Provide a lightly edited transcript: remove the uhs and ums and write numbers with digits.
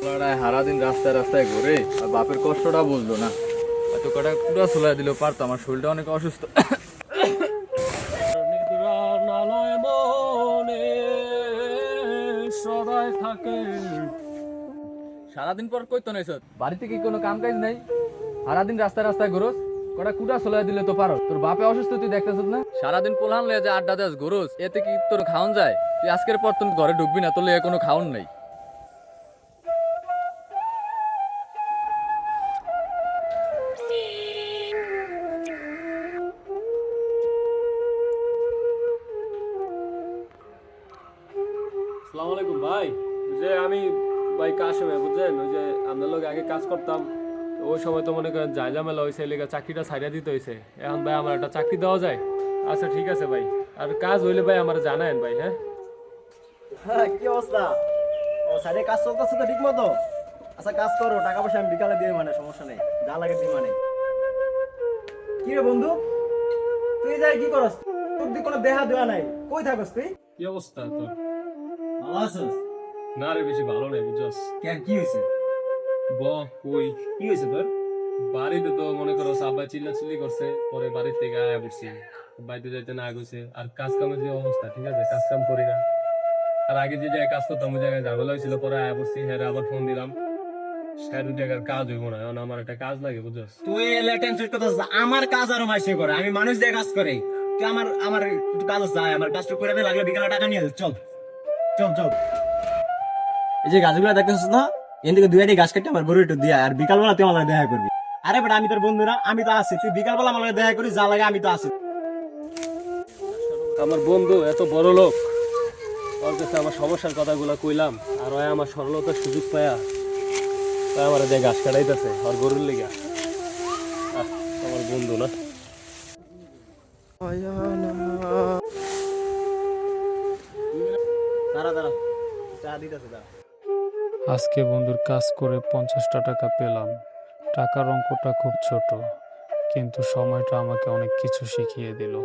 সারাদিন রাস্তায় রাস্তায় ঘুরে আর বাপের কষ্টটা বুঝলো না। এত কটা কুড়া চলাই দিলেও পারতো, আমার শরীরটা অনেক অসুস্থ। নিদ্রানালয় মনে সদাই থাকে। সারাদিন পর কইতো না এসব, বাড়িতে কি কোনো কাম কাজ নাই? সারাদিন রাস্তায় রাস্তায় ঘুরোস, কটা কুটা চলাই দিলে তো পারো। তোর বাপে অসুস্থ, তুই দেখতেছিস না? সারাদিন পোলহান লয়ে যে আড্ডা দেস ঘুরোস, এতে কি তোর খাওন যায়? তুই আজকের পর তুমি ঘরে ঢুকবি না, তোর লিয়ে কোনো খাওন নাই। আসসালামু আলাইকুম ভাই। ওই যে আমি ভাই কাশেমে বুঝছেন, ওই যে আপনার লোক আগে কাজ করতাম, তো ওই সময় তো মনে করেন যাই ঝামেলা হয়েছে, লেগে চাকরিটা ছাইড়া দিতে হয়েছে। এখন ভাই আমার একটা চাকরি দেওয়া যায়? আচ্ছা ঠিক আছে ভাই, আর কাজ হইলে ভাই আমার জানায়েন ভাই। হ্যাঁ হ্যাঁ, কি অবস্থা? ও সাইডে কাজ চলতেছে তো ঠিক মতো? আচ্ছা কাজ করো, টাকা পয়সা আমি বিকালে দিয়ে মানে সমস্যা নেই, যা লাগে দিই মানে। কি রে বন্ধু, তুই যাই কি করস? তোর দি কোনো দেহা দেওয়া নাই, কই থাকস তুই? কি অবস্থা তোর? ভালো আছিস? না রে, বেশি ভালো নেই বুঝছস। কেন, কি হয়েছে? ব কই কি হয়েছে তোর? বাড়িতে তো মনে করো আব্বা চিল্লাচিল্লি করছে, পরে বাড়ির থেকে আয়া পড়ছি, বাড়িতে যাইতে না গেছে। আর কাজ কামের যে অবস্থা, ঠিক আছে কাজ কাম করি না। আর আগে যে জায়গায় কাজ করতাম ওই জায়গায় ঝামেলা হয়েছিল, পরে আয়া পড়ছি, হ্যাঁ আবার ফোন দিলাম, স্যার ওই জায়গার কাজ হইব না, এখন আমার একটা কাজ লাগে বুঝছস। তুই এলে টেনশন করতেছিস, আমার কাজ আরো মাইসে করে, আমি মানুষ দিয়ে কাজ করে। তুই আমার আমার একটু কাজ আছে, আমার কাজটা করে দে, লাগলে বিকালে টাকা নিয়ে চল চল চল। এই যে গাছগুলো দেখতেছিস না, এখান থেকে দুই আটি গাছ কেটে আমার বড় একটু দিয়া, আর বিকালবেলা তুই আমার লগে দেখা করবি। আরে বেটা, আমি তোর বন্ধু না? আমি তো আছি, তুই বিকালবেলা আমার লগে দেখা করিস, যা লাগে আমি তো আছি। আমার বন্ধু এত বড় লোক, ওর কাছে আমার সমস্যার কথাগুলো কইলাম, আর ওই আমার সরলতার সুযোগ পায়া তাই আমার যে ঘাস কাটাইতেছে আর গরুর লিগা। আমার বন্ধু না। দাঁড়া দাঁড়া, চা দিতেছে, দাঁড়া। আজকে বন্ধুর কাজ করে 50টা টাকা পেলাম। টাকার অঙ্কটা খুব ছোট, কিন্তু সময়টা আমাকে অনেক কিছু শিখিয়ে দিল।